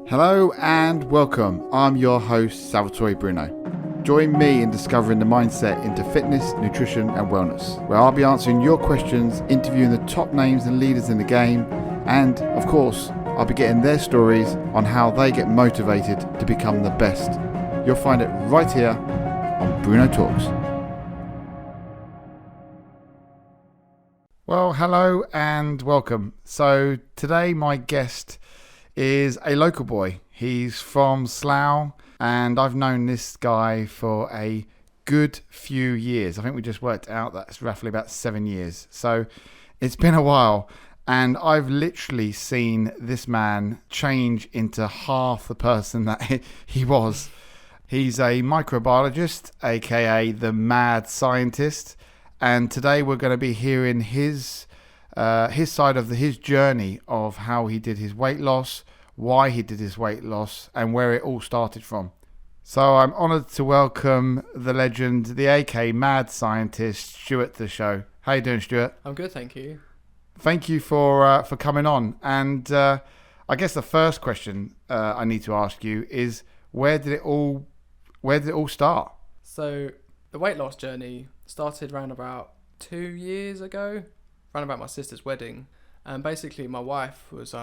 Hello and welcome. I'm your host, Salvatore Bruno. Join me in discovering the mindset into fitness, nutrition and wellness, where I'll be answering your questions, interviewing the top names and leaders in the game, and of course, I'll be getting their stories on how they get motivated to become the best. You'll find it right here on Bruno Talks. Well, hello and welcome. So today my guest is a local boy. He's from Slough and I've known this guy for a good few years. I think we just worked out that's roughly about 7 years. So it's been a while and I've literally seen this man change into half the person that he was. He's a microbiologist, aka the mad scientist. And today we're going to be hearing his side of his journey of how he did his weight loss, why he did his weight loss, and where it all started from. So I'm honoured to welcome the legend, the AK mad scientist, Stuart, to the show. How you doing, Stuart? I'm good, thank you. Thank you for coming on. And I guess the first question I need to ask you is where did it all start? So the weight loss journey started around about 2 years ago, around about my sister's wedding. And basically my wife was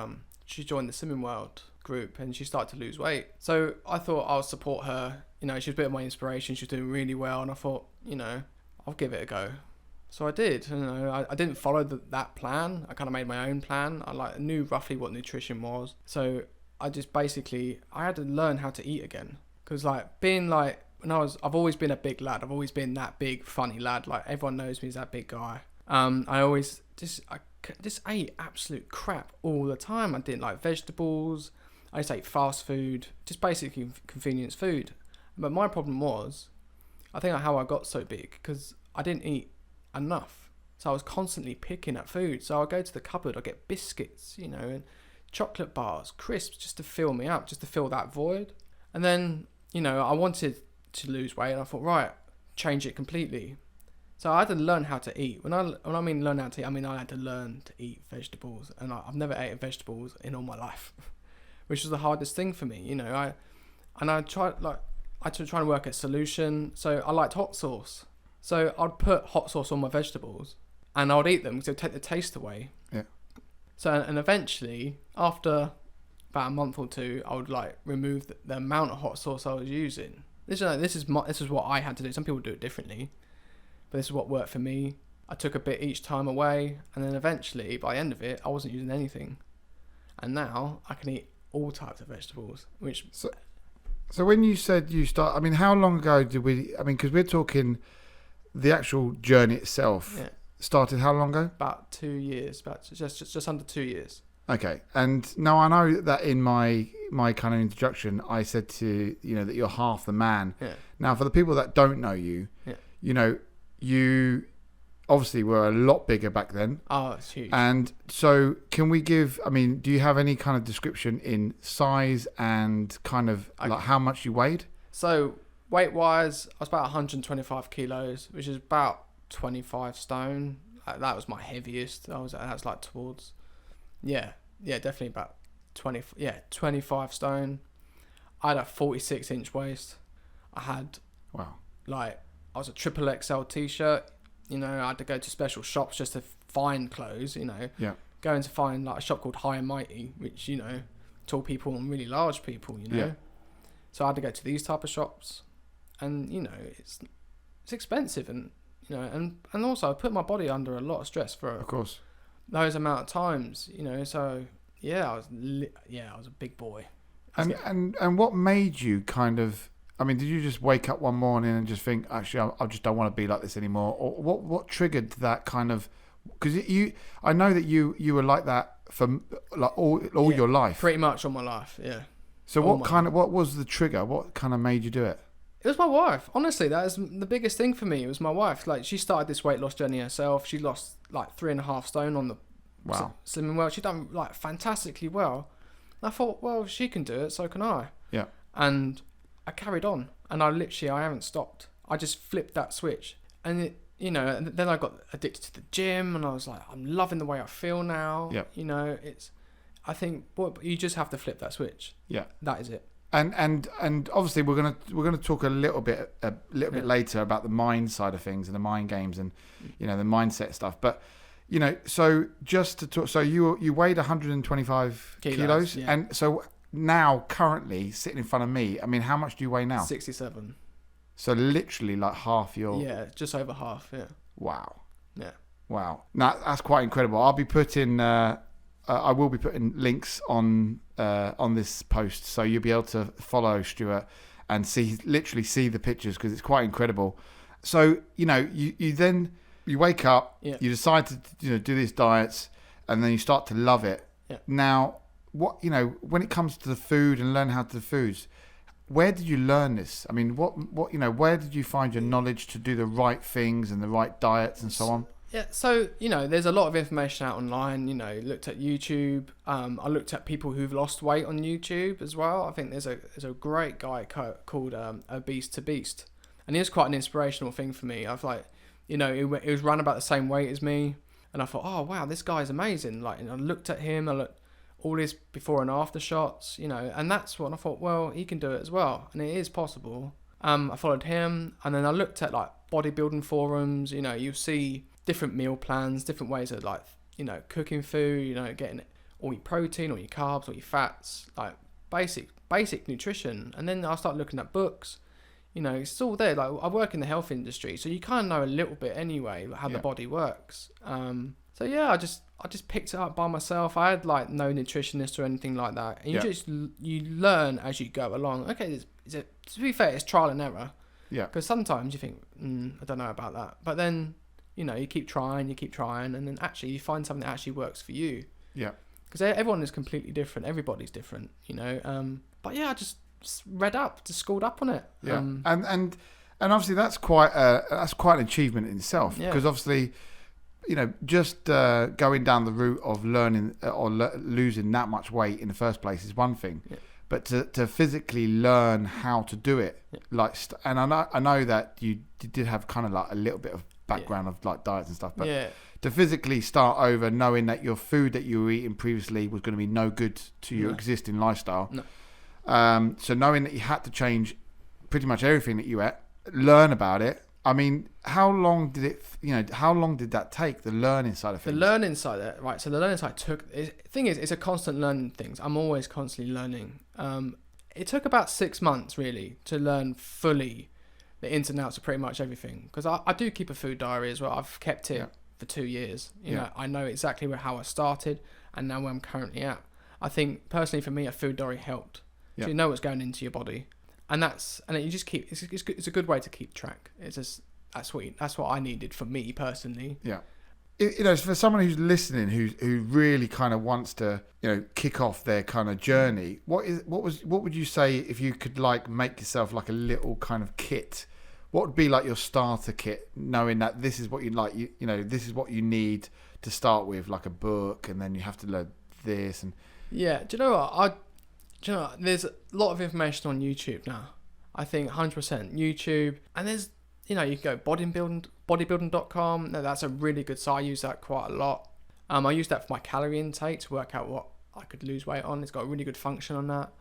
she joined the Slimming World group and she started to lose weight. So I thought I'll support her. You know, she was a bit of my inspiration. She was doing really well, and I thought, you know, I'll give it a go. So I did. You know, I didn't follow that plan. I kind of made my own plan. I knew roughly what nutrition was. So I just basically I had to learn how to eat again, because I've always been a big lad. I've always been that big funny lad. Like everyone knows me as that big guy. I always just ate absolute crap all the time. I didn't like vegetables. I just ate fast food, just basically convenience food. But my problem was, I think how I got so big, because I didn't eat enough. So I was constantly picking at food. So I'd go to the cupboard, I'd get biscuits, you know, and chocolate bars, crisps, just to fill me up, just to fill that void. And then, you know, I wanted to lose weight, and I thought, right, change it completely. So I had to learn how to eat. When I mean learn how to eat, I mean I had to learn to eat vegetables, and I've never ate vegetables in all my life, which was the hardest thing for me. You know, I tried to try and work a solution. So I liked hot sauce, so I'd put hot sauce on my vegetables, and I would eat them because it would take the taste away. Yeah. So and eventually, after about a month or two, I would remove the amount of hot sauce I was using. This is what I had to do. Some people do it differently, but this is what worked for me. I took a bit each time away, and then eventually, by the end of it, I wasn't using anything. And now I can eat all types of vegetables. So when you said you start, I mean, how long ago did we? I mean, because we're talking the actual journey itself. Yeah. Started how long ago? About 2 years, about just under 2 years. Okay, and now I know that in my kind of introduction, I said to that you're half the man. Yeah. Now, for the people that don't know you, Yeah. you know, you obviously were a lot bigger back then. Oh, it's huge. And so, can we give? I mean, do you have any kind of description in size and kind of like how much you weighed? So weight-wise, I was about 125 kilos, which is about 25 stone. That was my heaviest. That was like towards. Yeah, definitely about 25 stone. I had a 46-inch waist. I had, I was a triple XL t-shirt. You know, I had to go to special shops just to find clothes, you know. Yeah. Going to find a shop called High and Mighty, which, you know, tall people and really large people, you know. Yeah. So I had to go to these type of shops. And, you know, it's expensive, and, you know, and also I put my body under a lot of stress for Of course. those amount of times, you know. So I was a big boy. And what made you kind of? I mean, did you just wake up one morning and just think, actually, I just don't want to be like this anymore, or what triggered that kind of? Because I know that you were like that for like all your life, pretty much all my life, yeah. So what was the trigger? What kind of made you do it? It was my wife. Honestly, that is the biggest thing for me. It was my wife. Like, she started this weight loss journey herself. She lost like 3.5 stone on the Slimming World. She done like fantastically well. And I thought, well, she can do it, so can I. Yeah. And I carried on, and I haven't stopped. I just flipped that switch, and and then I got addicted to the gym, and I was like, I'm loving the way I feel now. Yeah. You know, I think you just have to flip that switch. Yeah. That is it. And obviously we're gonna talk a little bit later about the mind side of things and the mind games and the mindset stuff. But so just to talk, so you weighed 125 kilos, yeah. and so now currently sitting in front of me, I mean, how much do you weigh now? 67. So literally like half your. Yeah, just over half. Yeah. Wow. Yeah. Wow. Now that's quite incredible. I'll be putting. I will be putting links on this post, so you'll be able to follow Stuart and literally see the pictures, because it's quite incredible. So you wake up, yeah. you decide to do these diets, and then you start to love it. Yeah. Now, when it comes to the food and learn how to do foods, where did you learn this? I mean, where did you find your knowledge to do the right things and the right diets and so on? Yeah, so, there's a lot of information out online. Looked at YouTube. I looked at people who've lost weight on YouTube as well. I think there's a great guy called Obese to Beast. And he was quite an inspirational thing for me. I've he was run about the same weight as me. And I thought, oh, wow, this guy's amazing. I looked at him. I looked all his before and after shots, and that's what I thought, well, he can do it as well. And it is possible. I followed him. And then I looked at bodybuilding forums. You see different meal plans, different ways of cooking food, getting all your protein, all your carbs, all your fats, basic nutrition. And then I start looking at books, it's all there. I work in the health industry, so you kind of know a little bit anyway how the body works. So yeah, I just picked it up by myself. I had no nutritionist or anything like that. And you learn as you go along. Okay, to be fair, it's trial and error. Yeah. Because sometimes you think, I don't know about that, but then you keep trying, and then actually you find something that actually works for you. Yeah. Because everyone is completely different. Everybody's different, But yeah, I just read up, just schooled up on it. Yeah. And obviously that's quite an achievement in itself. Yeah. Because obviously, just going down the route of learning or losing that much weight in the first place is one thing. Yeah. But to physically learn how to do it, and I know that you did have kind of a little bit of background of diets and stuff, but to physically start over, knowing that your food that you were eating previously was going to be no good to your existing lifestyle. No. So knowing that you had to change pretty much everything that you ate, learn about it. I mean, how long did that take, the learning side of things? The learning side of it, right? So the learning side it's a constant learning things. I'm always constantly learning. It took about 6 months really to learn fully the ins and outs of pretty much everything, because I do keep a food diary as well. I've kept it for 2 years. I know exactly how I started and now where I'm currently at. I think personally for me, a food diary helped. So you know what's going into your body, and you just keep. It's a good way to keep track. It's just that's what I needed for me personally. Yeah. For someone who's listening, who really kind of wants to, kick off their kind of journey, what would you say if you could make yourself a little kind of kit? What would be your starter kit, knowing that this is what you like, this is what you need to start with, like a book, and then you have to learn this and. Yeah. Do you know what? There's a lot of information on YouTube now. I think 100% YouTube, and there's. You can go bodybuilding.com. No, that's a really good site. I use that quite a lot. I use that for my calorie intake to work out what I could lose weight on. It's got a really good function on that.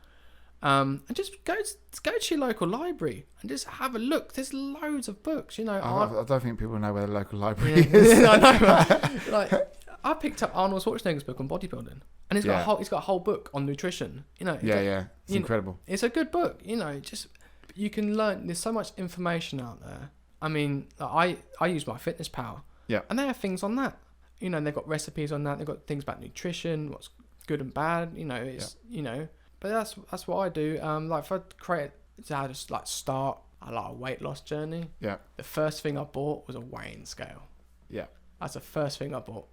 And just go to your local library and just have a look. There's loads of books. I don't think people know where the local library is. I know, right? I picked up Arnold Schwarzenegger's book on bodybuilding, and he's got a whole book on nutrition. It's incredible. It's a good book. You can learn. There's so much information out there. I mean, I use my Fitness Pal. Yeah. And they have things on that. They've got recipes on that. They've got things about nutrition, what's good and bad. But that's what I do. If I create, I just start a weight loss journey. Yeah. The first thing I bought was a weighing scale. Yeah. That's the first thing I bought.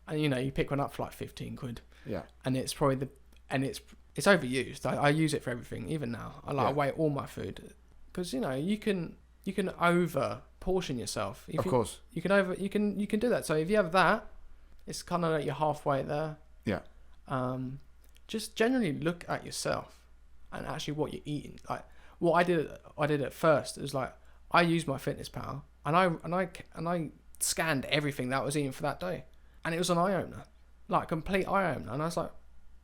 And you pick one up for 15 quid. Yeah. And it's probably it's overused. I use it for everything, even now. I weigh all my food because you can over portion yourself. Of course. You can do that. So if you have that, it's kind of you're halfway there. Yeah. Just generally look at yourself and actually what you're eating. What I did at first is I used my Fitness Pal and I scanned everything that I was eating for that day, and it was an eye opener, complete eye opener. And I was like,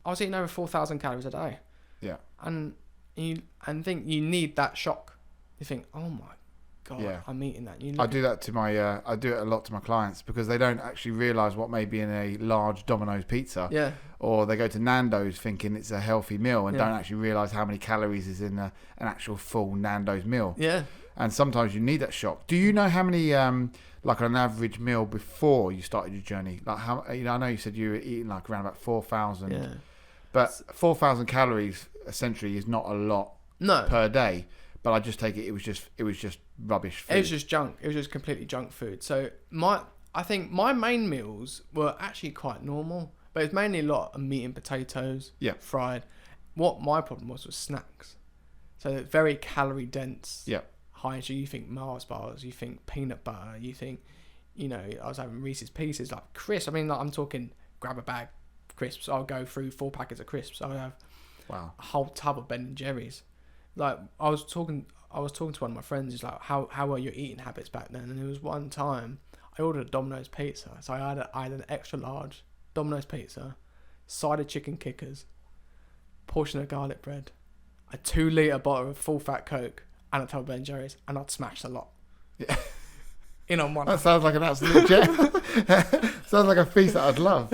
I was eating over 4,000 calories a day. Yeah. And think you need that shock. You think, oh my God, Yeah. I'm eating that. I do that to my. I do it a lot to my clients because they don't actually realise what may be in a large Domino's pizza. Yeah. Or they go to Nando's thinking it's a healthy meal and Yeah. don't actually realise how many calories is in an actual full Nando's meal. Yeah. And sometimes you need that shock. Do you know how many, like an average meal before you started your journey? Like how, I know you said you were eating like around about 4,000. Yeah. But 4,000 calories essentially is not a lot No. per day. But I just take it was just rubbish food. It was just junk. It was just completely junk food. So I think my main meals were actually quite normal, but it's mainly a lot of meat and potatoes. Yeah. Fried. What my problem was snacks. So very calorie dense. Yeah. High. So you think Mars bars, you think peanut butter, you think, I was having Reese's Pieces, like crisps. I mean, like, I'm talking grab a bag of crisps. I'll go through 4 packets of crisps. I'll have Wow. a whole tub of Ben and Jerry's. Like I was talking to one of my friends. He's like, how were your eating habits back then? And there was one time I ordered a Domino's pizza. So I had an extra large Domino's pizza, side of chicken kickers, portion of garlic bread, a 2-litre bottle of full fat Coke, and a tub of Ben and Jerry's, and I'd smashed a lot. Yeah. In on one. That sounds like an absolute gem. Sounds like a feast that I'd love.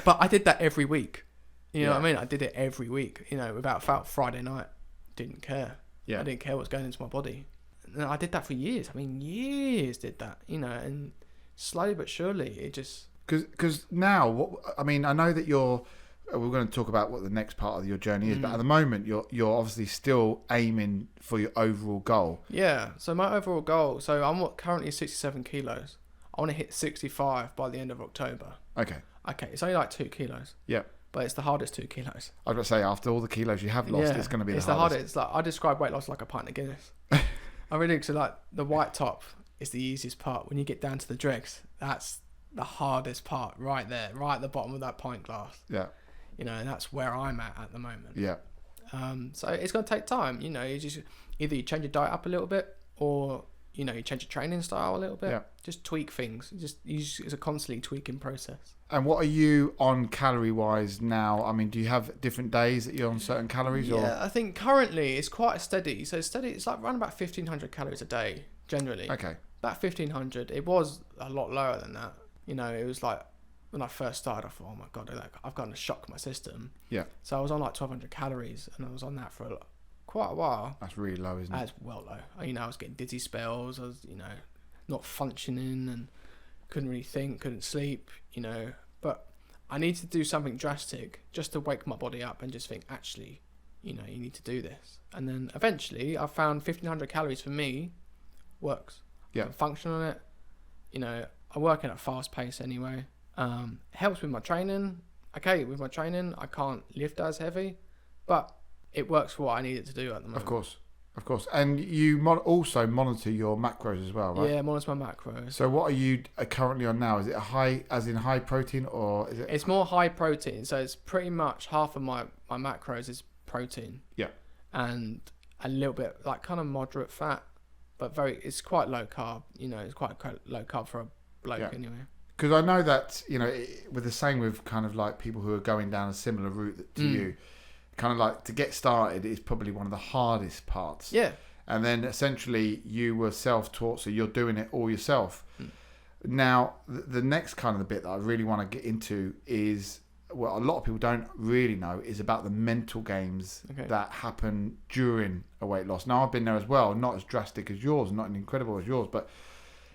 But I did that every week. You know Yeah. what I mean? I did it every week. Without Friday night. Didn't care. Yeah. I didn't care what's going into my body. And I did that for years. I mean, years did that. And slowly but surely, it just... Because now, I know that you're... We're going to talk about what the next part of your journey is, but at the moment, you're obviously still aiming for your overall goal. Yeah. So my overall goal... So I'm currently 67 kilos. I want to hit 65 by the end of October. Okay. Okay. It's only like 2 kilos. Yeah. But it's the hardest 2 kilos. I was going to say, after all the kilos you have lost, it's going to be the hardest. It's like, I describe weight loss like a pint of Guinness. I really do. So like the white top is the easiest part. When you get down to the dregs, that's the hardest part right there, right at the bottom of that pint glass. Yeah. And that's where I'm at the moment. Yeah. So it's going to take time. You just either you change your diet up a little bit, or you change your training style a little bit. Yeah. Just tweak things. It's a constantly tweaking process. And what are you on calorie wise now? I mean, do you have different days that you're on certain calories? Yeah, I think currently it's quite steady. So steady, it's like around about 1,500 calories a day generally. Okay. About 1,500. It was a lot lower than that. It was like when I first started, I thought, oh my God, I've gotten to shock my system. Yeah. So I was on like 1,200 calories, and I was on that for quite a while. That's really low, isn't it? That's well low. I was getting dizzy spells. I was, not functioning and couldn't really think, couldn't sleep, But I need to do something drastic just to wake my body up and just think, actually, you need to do this. And then eventually I found 1,500 calories for me works. Yeah. I can function on it. I work at a fast pace anyway. It helps with my training. Okay, with my training, I can't lift as heavy, but it works for what I need it to do at the moment. Of course. And you also monitor your macros as well, right? Yeah, monitor my macros. So what are you currently on now? Is it high protein, or is it? It's more high protein. So it's pretty much half of my macros is protein. Yeah. And a little bit like kind of moderate fat, but it's quite low carb. It's quite low carb for a bloke anyway. Because I know that, with the same with kind of like people who are going down a similar route to you, kind of like to get started is probably one of the hardest parts. Yeah. And then essentially you were self-taught, so you're doing it all yourself. Now, the next kind of the bit that I really want to get into is what a lot of people don't really know is about the mental games that happen during a weight loss. Now, I've been there as well, not as drastic as yours, not as incredible as yours, but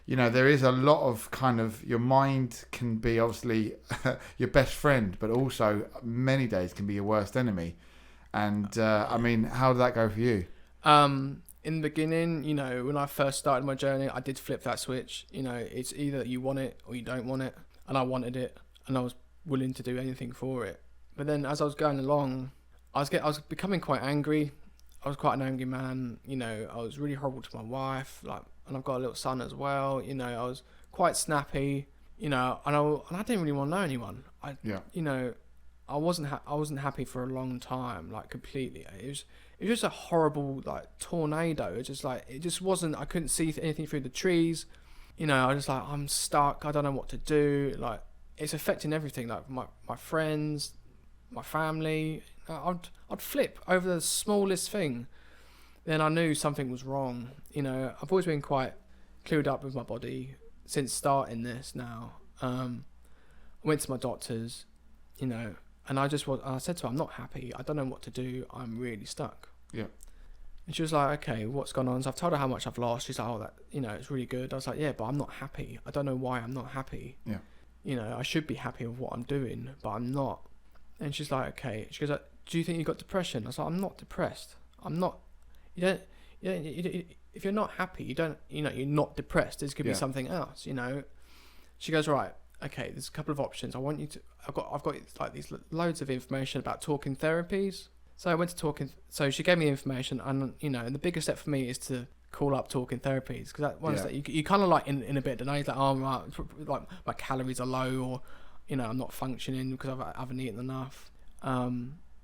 there is a lot of kind of, your mind can be obviously your best friend, but also many days can be your worst enemy. And how did that go for you? In the beginning, when I first started my journey, I did flip that switch. It's either you want it or you don't want it. And I wanted it, and I was willing to do anything for it. But then as I was going along, I was becoming quite angry. I was quite an angry man. I was really horrible to my wife, and I've got a little son as well. I was quite snappy, and I didn't really want to know anyone. I wasn't happy for a long time, like completely. It was just a horrible tornado. It just wasn't. I couldn't see anything through the trees. I was just like, I'm stuck. I don't know what to do. It's affecting everything. Like my friends, my family. I'd flip over the smallest thing. Then I knew something was wrong. You know, I've always been quite clued up with my body since starting this now. I went to my doctors, you know, and I said to her, I'm not happy. I don't know what to do. I'm really stuck. Yeah. And she was like, okay, what's going on? So I've told her how much I've lost. She's like, oh, that, you know, it's really good. I was like, yeah, but I'm not happy. I don't know why I'm not happy. Yeah. You know, I should be happy with what I'm doing, but I'm not. And she's like, okay. She goes, do you think you got depression? I was like, I'm not depressed. I'm not. You if you're not happy, you're not depressed. There could be something else, you know. She goes, right, okay, there's a couple of options. I've got like these loads of information about talking therapies. So I went to talking. So she gave me the information, and you know, and the biggest step for me is to call up talking therapies, because that one's that you kind of like in a bit, don't you? Like, oh, right, like my calories are low, or you know, I'm not functioning because I haven't eaten enough.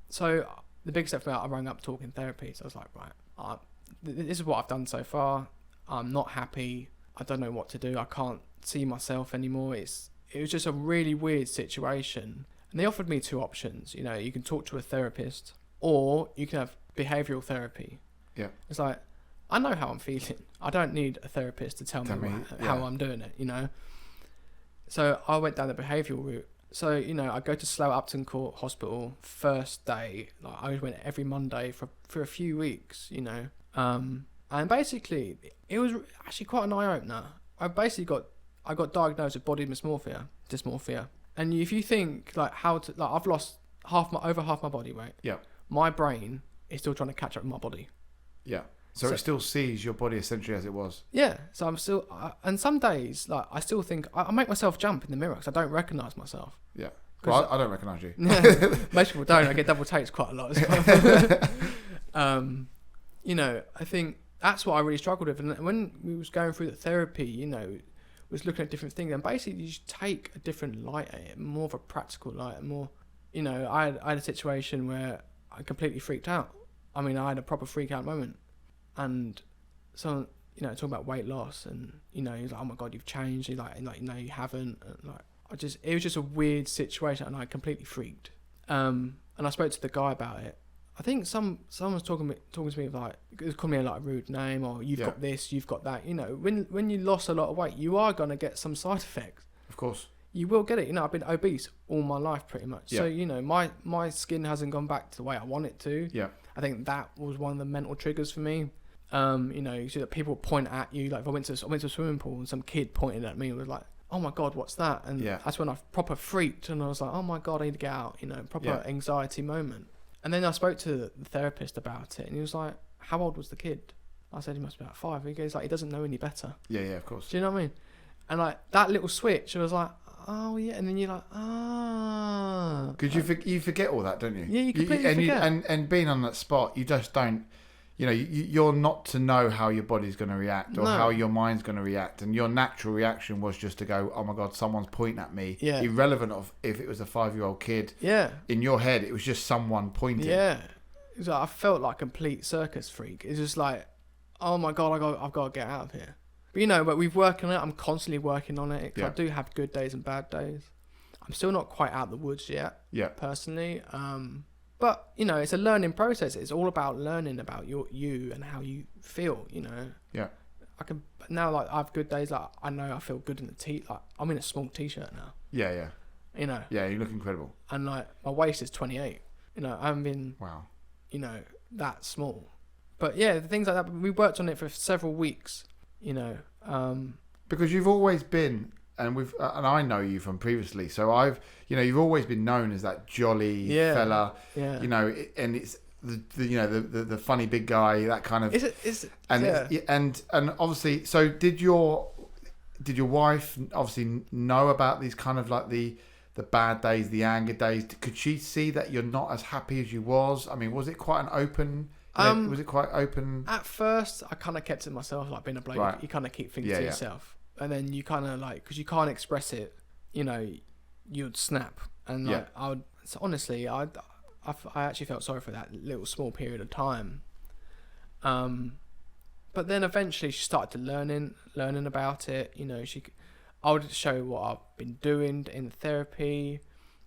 So the biggest step for me, I rang up talking therapies. I was like, right, this is what I've done so far. I'm not happy. I don't know what to do. I can't see myself anymore. It was just a really weird situation. And they offered me two options. You know, you can talk to a therapist, or you can have behavioural therapy. Yeah. It's like, I know how I'm feeling. I don't need a therapist to tell me how I'm doing it, you know. So I went down the behavioural route. So, you know, I go to Slough Upton Court Hospital first day. Like, I went every Monday for a few weeks, you know. And basically, it was actually quite an eye-opener. I got diagnosed with body dysmorphia. And if you think, like, I've lost over half my body weight. Yeah. My brain is still trying to catch up with my body. Yeah. So it still sees your body essentially as it was. Yeah. So I'm still, and some days, like, I still think, I make myself jump in the mirror because I don't recognise myself. Yeah. Well, I don't recognise you. Most people don't. I get double takes quite a lot as well. You know, I think that's what I really struggled with. And when we was going through the therapy, you know, was looking at different things, and basically you just take a different light at it, more of a practical light, more, you know, I had a situation where I completely freaked out. I mean, I had a proper freak out moment. And so, you know, talking about weight loss, and, you know, he's like, oh my God, you've changed. He's like, no, you haven't. And like, it was just a weird situation, and I completely freaked. And I spoke to the guy about it. I think someone was talking to me like, calling me like a rude name, or you've got this, you've got that. You know, when you lost a lot of weight, you are gonna get some side effects. Of course. You will get it. You know, I've been obese all my life pretty much. Yeah. So, you know, my skin hasn't gone back to the way I want it to. Yeah. I think that was one of the mental triggers for me. You know, you see that people point at you. Like, if I went to a swimming pool and some kid pointed at me and was like, oh my God, what's that? And that's when I proper freaked, and I was like, oh my God, I need to get out. You know, proper anxiety moment. And then I spoke to the therapist about it, and he was like, how old was the kid? I said he must be about 5. He goes like, he doesn't know any better. Yeah, of course. Do you know what I mean? And like that little switch, I was like, oh yeah. And then you're like, ah. Because you forget all that, don't you? Yeah, you completely forget. And being on that spot, you just don't. You know, you're not to know how your body's going to react, or how your mind's going to react, and your natural reaction was just to go, "Oh my God, someone's pointing at me." Yeah. Irrelevant of if it was a 5-year-old kid. Yeah. In your head, it was just someone pointing. Yeah. It was like, I felt like a complete circus freak. It's just like, oh my God, I've got to get out of here. But you know, but we've worked on it. I'm constantly working on it. I do have good days and bad days. I'm still not quite out of the woods yet. Yeah. Personally. But, you know, it's a learning process. It's all about learning about you and how you feel, you know. Yeah. Now, like, I have good days. Like, I know I feel good in the like, I'm in a small t-shirt now. Yeah. You know. Yeah, you look incredible. And, like, my waist is 28. You know, I haven't been, you know, that small. But, yeah, things like that. We worked on it for several weeks, you know. Because you've always been... And I know you from previously, so you've always been known as that jolly fella, you know, and it's the funny big guy, that kind of. And obviously, so did your wife obviously know about these kind of like the bad days, the anger days? Could she see that you're not as happy as you was? I mean, was it quite an open? Was it quite open? At first, I kind of kept it to myself, like being a bloke. You kind of keep things to yourself. And then you kind of like, because you can't express it, you know, you'd snap. And like, honestly, I actually felt sorry for that little small period of time. But then eventually she started to learning about it. You know, I would show what I've been doing in therapy,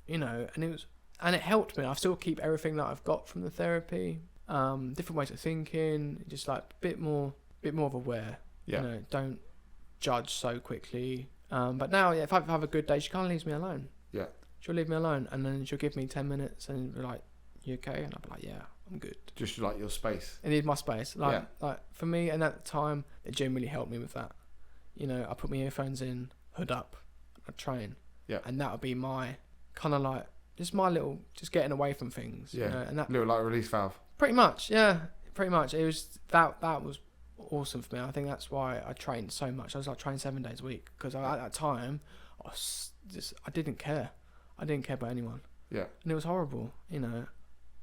you know, and And it helped me. I still keep everything that I've got from the therapy. Different ways of thinking, just like a bit more of aware. Yeah. You know, don't judge so quickly. But now, if I have a good day, she kind of leaves me alone. Yeah. She'll leave me alone, and then she'll give me 10 minutes and be like, "You okay?" And I'll be like, "Yeah, I'm good." Just like your space. I need my space. Like for me, and at the time, it genuinely helped me with that. You know, I put my earphones in, hood up, I train. Yeah. And that would be my kind of like just my little, just getting away from things. Yeah. You know, and that Little like release valve. pretty much, yeah, pretty much. It was that was awesome for me. I think that's why I trained so much. I was like training 7 days a week because at that time, I didn't care. I didn't care about anyone. Yeah. And it was horrible, you know.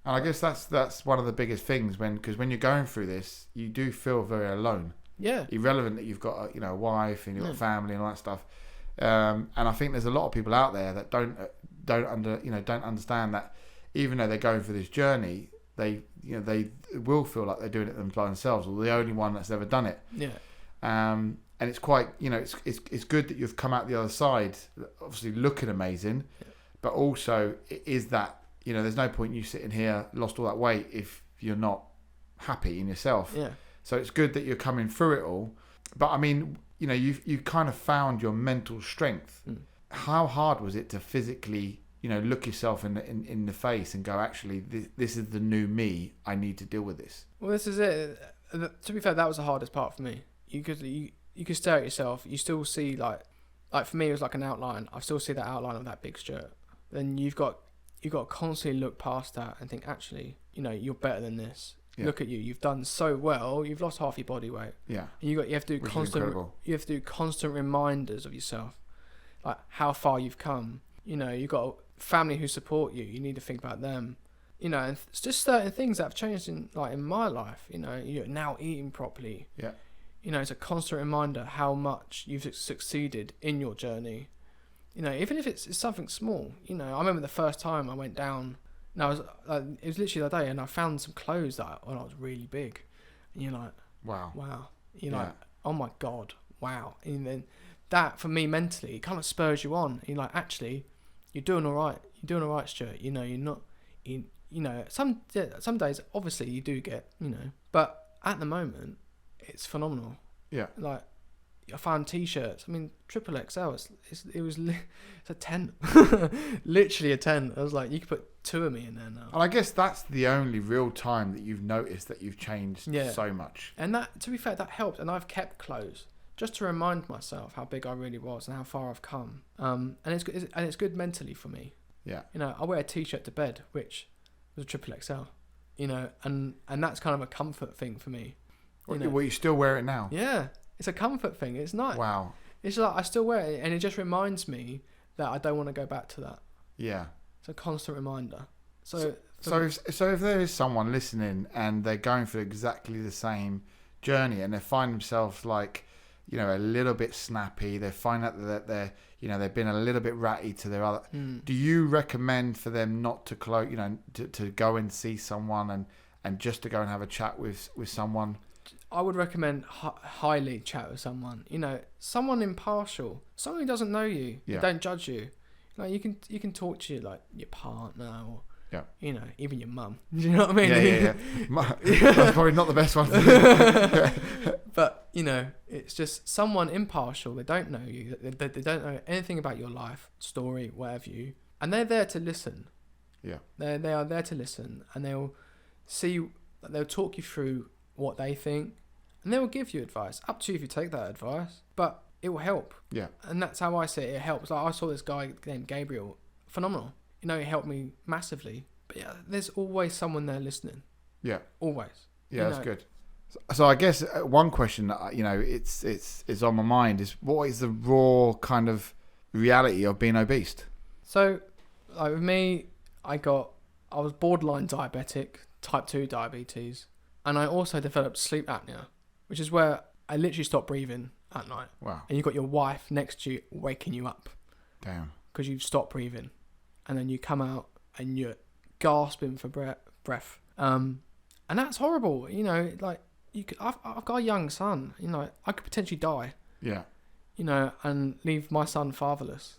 And I guess that's one of the biggest things because when you're going through this, you do feel very alone. Yeah. Irrelevant that you've got a wife and you've got family and all that stuff. And I think there's a lot of people out there that don't understand that even though they're going through this journey, they will feel like they're doing it by themselves or the only one that's ever done it. Yeah. And it's quite it's good that you've come out the other side, obviously looking amazing, but also it is that there's no point you sitting here lost all that weight if you're not happy in yourself. Yeah. So it's good that you're coming through it all. But I mean, you kind of found your mental strength. How hard was it to physically, look yourself in the face and go, actually, this is the new me. I need to deal with this. Well, this is it. To be fair, that was the hardest part for me. You could stare at yourself. You still see like for me, it was like an outline. I still see that outline of that big Stuart. Then you've got to constantly look past that and think, actually, you're better than this. Yeah. Look at you. You've done so well. You've lost half your body weight. Yeah. And you have to do constant reminders of yourself, like how far you've come. You've got a family who support you. You need to think about them. And it's just certain things that have changed in my life. You're now eating properly. Yeah. It's a constant reminder how much you've succeeded in your journey. Even if it's something small. I remember the first time I went down. And it was literally that day, and I found some clothes when I was really big, and you're like, wow, you're like, oh my god, wow, and then that for me mentally, it kind of spurs you on. You're like, actually, you're doing all right, Stuart. You're not, some days obviously you do get, but at the moment, it's phenomenal. Yeah, like. I found t-shirts. I mean, triple XL. It's a tent, literally a tent. I was like, you could put 2 of me in there now. And I guess that's the only real time that you've noticed that you've changed so much. And that, to be fair, that helped. And I've kept clothes just to remind myself how big I really was and how far I've come. And it's good mentally for me. Yeah. I wear a t-shirt to bed, which was a triple XL. And that's kind of a comfort thing for me. Well, you still wear it now. Yeah. It's a comfort thing. It's nice. Wow. It's like I still wear it, and it just reminds me that I don't want to go back to that. Yeah. It's a constant reminder. So if there is someone listening and they're going through exactly the same journey and they find themselves like, a little bit snappy, they find out that they're, they've been a little bit ratty to their other. Do you recommend for them not to to go and see someone and just to go and have a chat with someone? I would recommend highly chat with someone. Someone impartial, someone who doesn't know you, don't judge you. You can talk to your partner or even your mum. Do you know what I mean? Yeah. That's probably not the best one. But it's just someone impartial. They don't know you. They don't know anything about your life story, whatever and they're there to listen. Yeah. They are there to listen, and they'll talk you through what they think, and they will give you advice. Up to you if you take that advice, but it will help. Yeah. And that's how I see it. It helps. Like I saw this guy named Gabriel, phenomenal. He helped me massively. But yeah, there's always someone there listening. Yeah. Always. Yeah, that's good. So I guess one question that it's on my mind is, what is the raw kind of reality of being obese? So, with me, I was borderline diabetic, type 2 diabetes. And I also developed sleep apnea, which is where I literally stopped breathing at night. Wow. And you've got your wife next to you waking you up. Damn. Because you've stopped breathing. And then you come out and you're gasping for breath. And that's horrible. I've got a young son. I could potentially die. Yeah. And leave my son fatherless.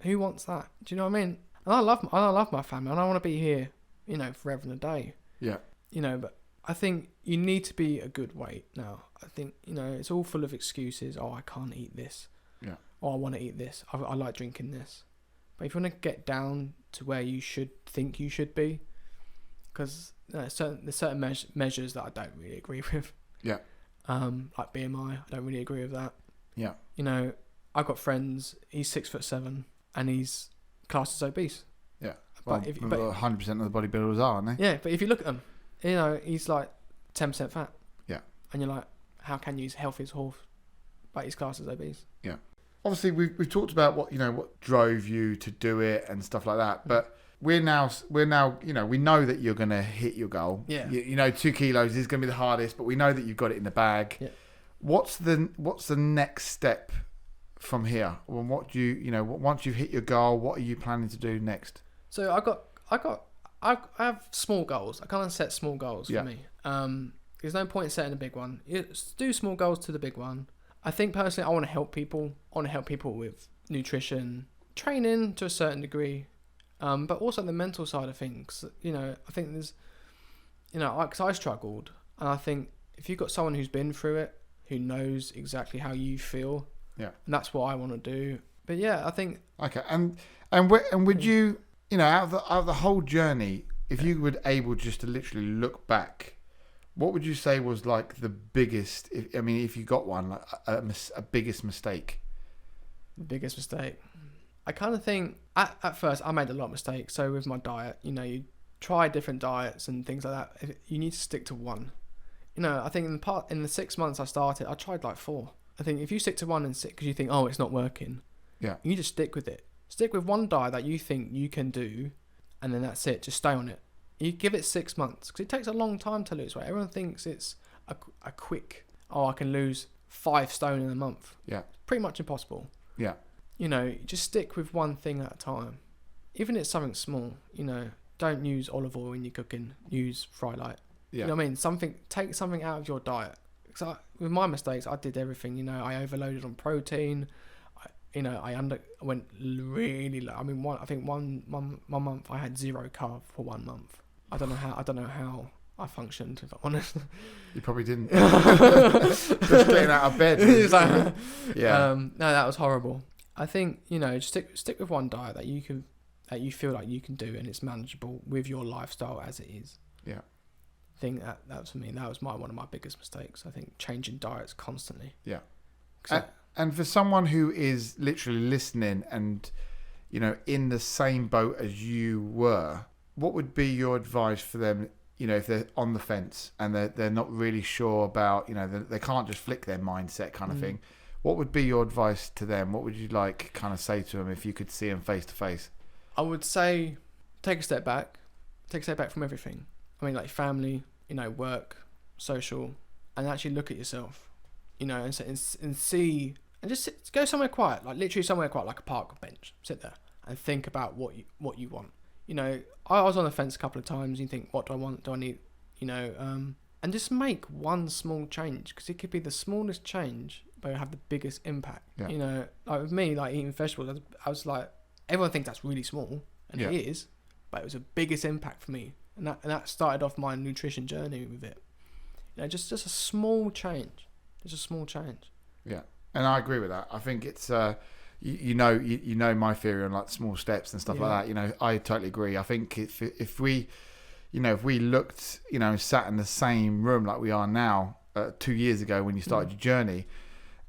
Who wants that? Do you know what I mean? And I love my family, and I want to be here, forever and a day. Yeah. But I think you need to be a good weight now. I think, it's all full of excuses. Oh, I can't eat this. Yeah. Oh, I want to eat this. I like drinking this. But if you want to get down to where you should think you should be, because there's certain measures that I don't really agree with. Yeah. Like BMI, I don't really agree with that. Yeah. I've got friends. He's 6'7" and he's classed as obese. Yeah. But 100% of the bodybuilders are, aren't they? Yeah, but if you look at him, he's like 10% fat. Yeah. And you're like, how can you? He's healthy as a horse, but he's classed as obese. Yeah. Obviously, we've talked about what drove you to do it and stuff like that, but we're now we know that you're gonna hit your goal. Yeah. 2 kilos is gonna be the hardest, but we know that you've got it in the bag. Yeah. What's the next step from here? Well, what do once you've hit your goal, what are you planning to do next? So I have small goals. I kind of set small goals for me. There's no point in setting a big one. You do small goals to the big one. I think personally, I want to help people. I want to help people with nutrition, training to a certain degree, but also the mental side of things. I think there's, because I struggled, and I think if you've got someone who's been through it, who knows exactly how you feel, and that's what I want to do. But yeah, I think okay, and would you, out of the whole journey, if you were able just to literally look back, what would you say was like the biggest? If you got one, like a biggest mistake. The biggest mistake. I kind of think at first I made a lot of mistakes. So with my diet, you try different diets and things like that. You need to stick to one. I think in the 6 months I started, I tried like 4. I think if you stick to one and because you think, oh, it's not working, you just stick with it. Stick with one diet that you think you can do, and then that's it. Just stay on it. You give it 6 months because it takes a long time to lose weight. Everyone thinks it's a quick, I can lose 5 stone in a month. Yeah. Pretty much impossible. Yeah. Just stick with one thing at a time. Even if it's something small, don't use olive oil when you're cooking. Use fry light. Yeah. You know what I mean? Take something out of your diet. Because with my mistakes, I did everything. I overloaded on protein. I went really low. I think one month I had 0 carb for 1 month. I don't know how I functioned, if I'm honest. You probably didn't. Just getting out of bed. It's like, no, that was horrible. I think just stick with one diet that you feel like you can do and it's manageable with your lifestyle as it is. Yeah. I think that was for me. That was one of my biggest mistakes. I think changing diets constantly. Yeah. And for someone who is literally listening and in the same boat as you were, what would be your advice for them? If they're on the fence and they're not really sure about, they can't just flick their mindset kind of thing. What would be your advice to them? What would you kind of say to them if you could see them face to face? I would say take a step back. Take a step back from everything. Like family, work, social, and actually look at yourself, and see, and just go somewhere quiet, like literally somewhere quiet, like a park bench. Sit there and think about what you want. I was on the fence a couple of times. You think, what do I want? Do I need, and just make one small change, because it could be the smallest change, but it'll have the biggest impact. Yeah. Like with me, like eating vegetables, I was like, everyone thinks that's really small, and it is, but it was the biggest impact for me, and that started off my nutrition journey with it. Just a small change, Yeah, and I agree with that. I think it's you know my theory on like small steps and stuff like that. I totally agree. I think if we looked, sat in the same room like we are now 2 years ago when you started your journey,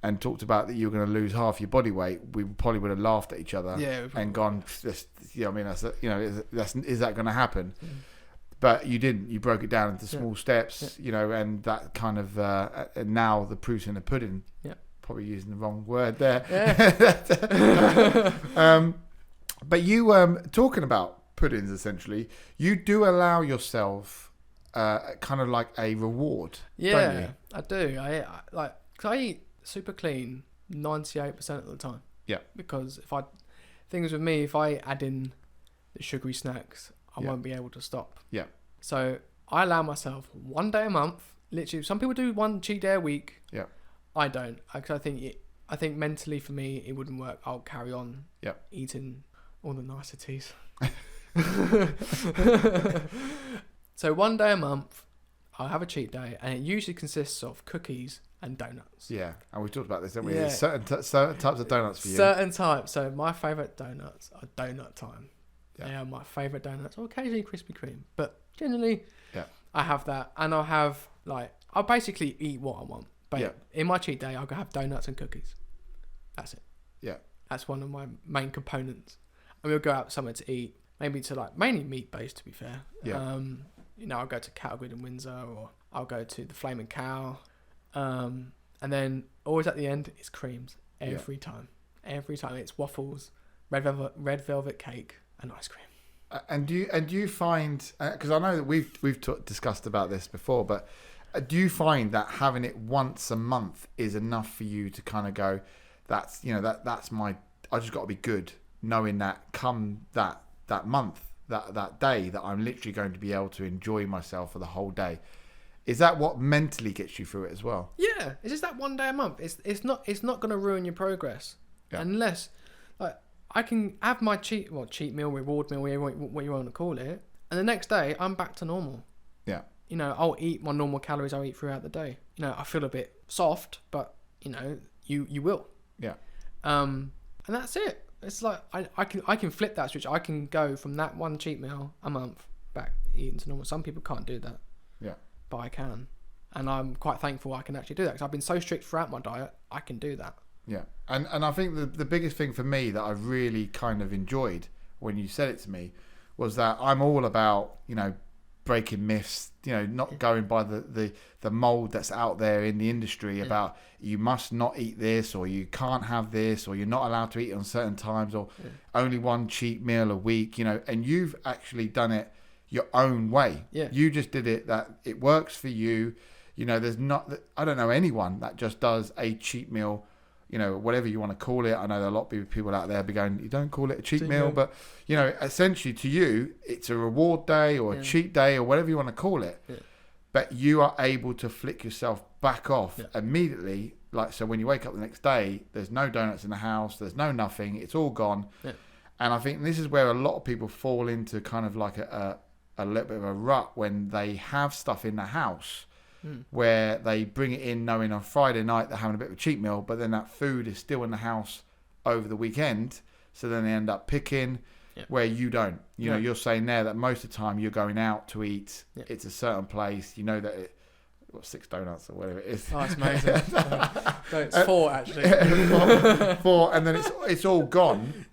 and talked about that you were going to lose half your body weight, we probably would have laughed at each other and gone, is that going to happen? But you didn't. You broke it down into small steps, and that kind of and now the proof's in the pudding. Yeah. Probably using the wrong word there. Yeah. But you talking about puddings, essentially, you do allow yourself kind of like a reward. Yeah, don't you? I do. Cause I eat super clean 98% of the time. Yeah. Because things with me, if I add in the sugary snacks, I won't be able to stop. Yeah. So I allow myself 1 day a month. Literally, some people do 1 cheat day a week. Yeah. I don't. I think mentally for me it wouldn't work. I'll carry on eating all the niceties. So one day a month, I'll have a cheat day, and it usually consists of cookies and donuts. Yeah, and we talked about this, didn't we? Yeah. There's certain types of donuts for you. Certain types. So my favourite donuts are donut time. Yeah. They are my favourite donuts, or occasionally Krispy Kreme. But generally, Yeah. I have that. And I'll have, I'll basically eat what I want. But Yeah. in my cheat day, I'll have donuts and cookies. That's it. Yeah. That's one of my main components. And we'll go out somewhere to eat, maybe to mainly meat-based, to be fair. Yeah. I'll go to Cattle in Windsor, or I'll go to the Flaming Cow. And then always at the end, it's creams. Every time. Every time. It's waffles, red velvet cake, and ice cream. And do you find, because I know that we've discussed about this before, but do you find that having it once a month is enough for you to kind of go, that's my, I just got to be good, knowing that come that month, that day, that I'm literally going to be able to enjoy myself for the whole day. Is that what mentally gets you through it as well? Yeah, it's just that one day a month. It's not going to ruin your progress, unless I can have my cheat meal, reward meal, what you want to call it, and the next day I'm back to normal. Yeah. I'll eat my normal calories I'll eat throughout the day. I feel a bit soft, but you will. Yeah. And that's it. It's like I can flip that switch. I can go from that one cheat meal a month back eating to normal. Some people can't do that. Yeah. But I can, and I'm quite thankful I can actually do that, because I've been so strict throughout my diet. I can do that. Yeah, and I think the biggest thing for me that I really kind of enjoyed when you said it to me was that I'm all about breaking myths, not going by the mold that's out there in the industry about you must not eat this, or you can't have this, or you're not allowed to eat on certain times, or only one cheat meal a week, and you've actually done it your own way. Yeah. You just did it that it works for you. There's not, I don't know anyone that just does a cheat meal, whatever you want to call it. I know there are a lot of people out there be going, you don't call it a cheat meal, but essentially to you, it's a reward day or a cheat day or whatever you want to call it. Yeah. But you are able to flick yourself back off immediately. So when you wake up the next day, there's no donuts in the house, there's no nothing, it's all gone. Yeah. And I think this is where a lot of people fall into kind of like a little bit of a rut when they have stuff in the house where they bring it in knowing on Friday night they're having a bit of a cheat meal, but then that food is still in the house over the weekend. So then they end up picking where you don't. You're saying there that most of the time you're going out to eat. Yeah. It's a certain place. That 6 donuts or whatever it is. Oh, it's amazing. No, it's 4 actually. 4, and then it's all gone.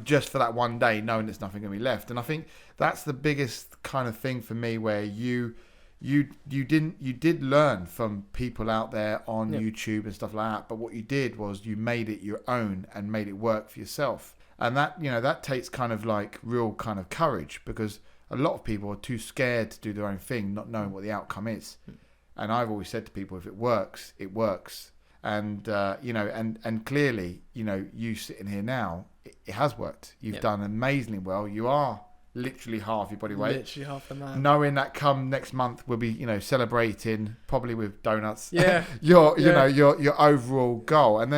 Just for that one day, knowing there's nothing going to be left. And I think that's the biggest kind of thing for me, where you did learn from people out there on YouTube and stuff like that, but what you did was you made it your own and made it work for yourself. And that that takes kind of like real kind of courage, because a lot of people are too scared to do their own thing, not knowing what the outcome is. And I've always said to people, if it works, it works. And and clearly, you sitting here now, it has worked. You've done amazingly well. You are literally half your body weight. Literally half the man. Knowing that come next month we'll be, celebrating probably with donuts. Yeah. your overall goal, and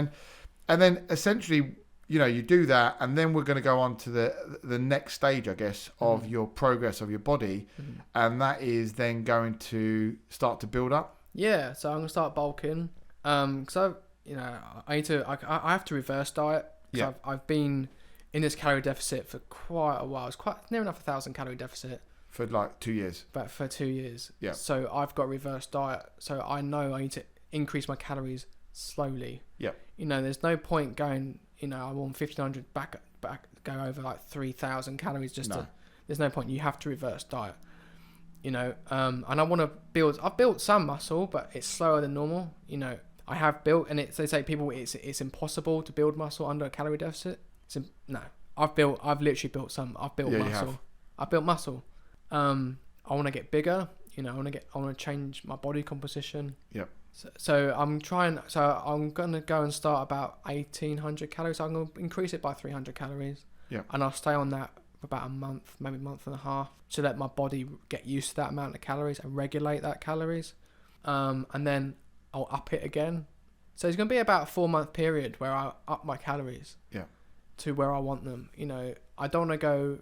then essentially, you do that, and then we're going to go on to the next stage, I guess, of your progress of your body, and that is then going to start to build up. Yeah. So I'm gonna start bulking. Because I have to reverse diet. Yeah. I've been in this calorie deficit for quite a while. It's quite near enough 1,000 calorie deficit for like 2 years. But for 2 years. Yeah. So I've got reverse diet. So I know I need to increase my calories slowly. Yeah. There's no point going. I'm on 1,500 back go over like 3,000 calories just to. There's no point. You have to reverse diet. And I want to build. I've built some muscle, but it's slower than normal. I have built, and they say people it's impossible to build muscle under a calorie deficit. No, I've literally built some. I've built muscle. I've built muscle. I want to get bigger. I want to change my body composition. Yep. So I'm trying. So I'm gonna go and start about 1,800 calories. I'm gonna increase it by 300 calories. Yeah. And I'll stay on that for about a month, maybe a month and a half, to let my body get used to that amount of calories and regulate that calories. And then I'll up it again. So it's going to be about a 4-month period where I up my calories. Yeah. to where I want them. You know, I don't want to go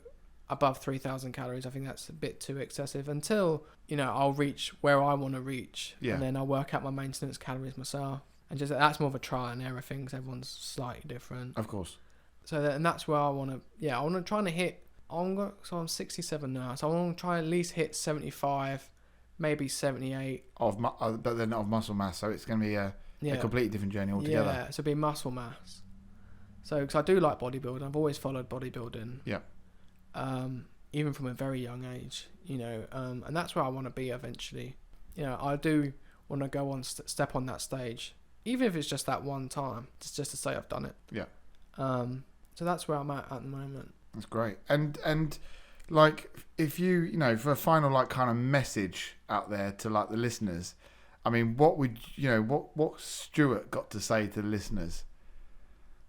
above 3,000 calories. I think that's a bit too excessive until, you know, I'll reach where I want to reach. Yeah. And then I'll work out my maintenance calories myself. And just that's more of a trial and error thing, because everyone's slightly different. Of course. So and that's where I want to, I want to try to hit, so I'm 67 now. So I want to try at least hit 75, maybe 78. But then of muscle mass. So it's going to be a completely different journey altogether. Yeah, so it'll be muscle mass. So, because I do like bodybuilding. I've always followed bodybuilding. Yeah. Even from a very young age, you know, and that's where I want to be eventually. You know, I do want to go on, step on that stage, even if it's just that one time, just to say I've done it. Yeah. So that's where I'm at the moment. That's great. And like, if you know, for a final like kind of message out there to like the listeners, I mean, what would you know? What Stuart got to say to the listeners?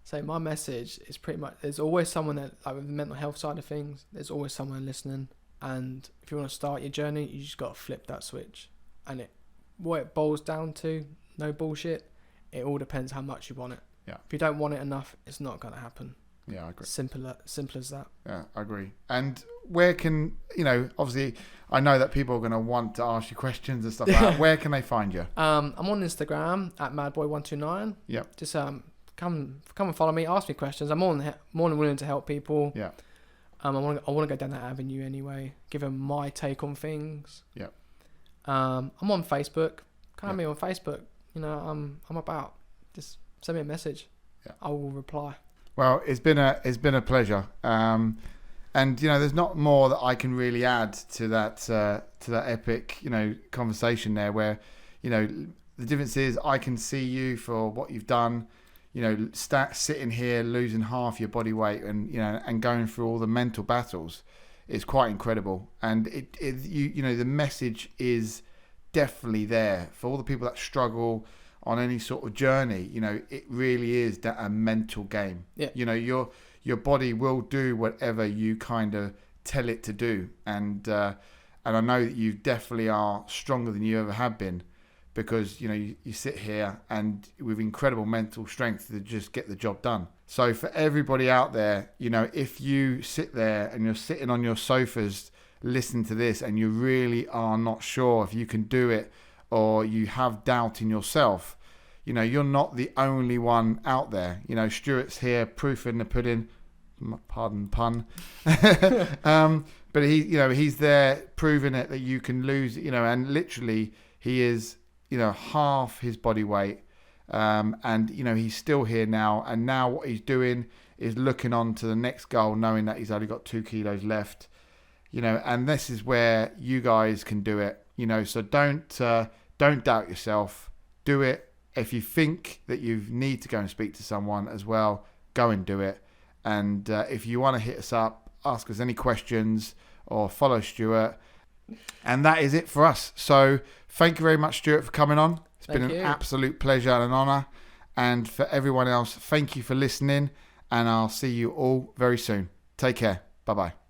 So my message is pretty much, there's always someone that, like with the mental health side of things, there's always someone listening. And if you want to start your journey, you just got to flip that switch. And what it boils down to, no bullshit, it all depends how much you want it. Yeah. If you don't want it enough, it's not going to happen. Yeah, I agree. Simple as that. Yeah, I agree. And where can, you know, obviously I know that people are going to want to ask you questions and stuff like that. Where can they find you? I'm on Instagram at madboy129. Yep. Just come and follow me, ask me questions. I'm more than willing to help people. Yeah. I want to go down that avenue anyway, give them my take on things. Yeah. I'm on Facebook. Me on Facebook. You know, I'm about. Just send me a message. Yeah. I will reply. Well, it's been a pleasure. And you know, there's not more that I can really add to that epic, you know, conversation there. Where, you know, the difference is I can see you for what you've done. You know, sitting here losing half your body weight and, you know, and going through all the mental battles is quite incredible. And you know, the message is definitely there for all the people that struggle on any sort of journey. You know, it really is a mental game. Yeah. You know, your body will do whatever you kind of tell it to do. And I know that you definitely are stronger than you ever have been. Because, you know, you sit here and with incredible mental strength to just get the job done. So for everybody out there, you know, if you sit there and you're sitting on your sofas listening to this and you really are not sure if you can do it or you have doubt in yourself, you know, you're not the only one out there. You know, Stuart's here, proof in the pudding. Pardon pun. But he's there proving it that you can lose, you know, and literally he is, you know, half his body weight, and you know, he's still here now, and now what he's doing is looking on to the next goal, knowing that he's only got 2 kilos left, you know, and this is where you guys can do it, you know. So don't doubt yourself. Do it. If you think that you need to go and speak to someone as well, go and do it. And if you want to hit us up, ask us any questions or follow Stuart. And that is it for us. So thank you very much, Stuart, for coming on. It's been an absolute pleasure and an honour. And for everyone else, thank you for listening. And I'll see you all very soon. Take care. Bye-bye.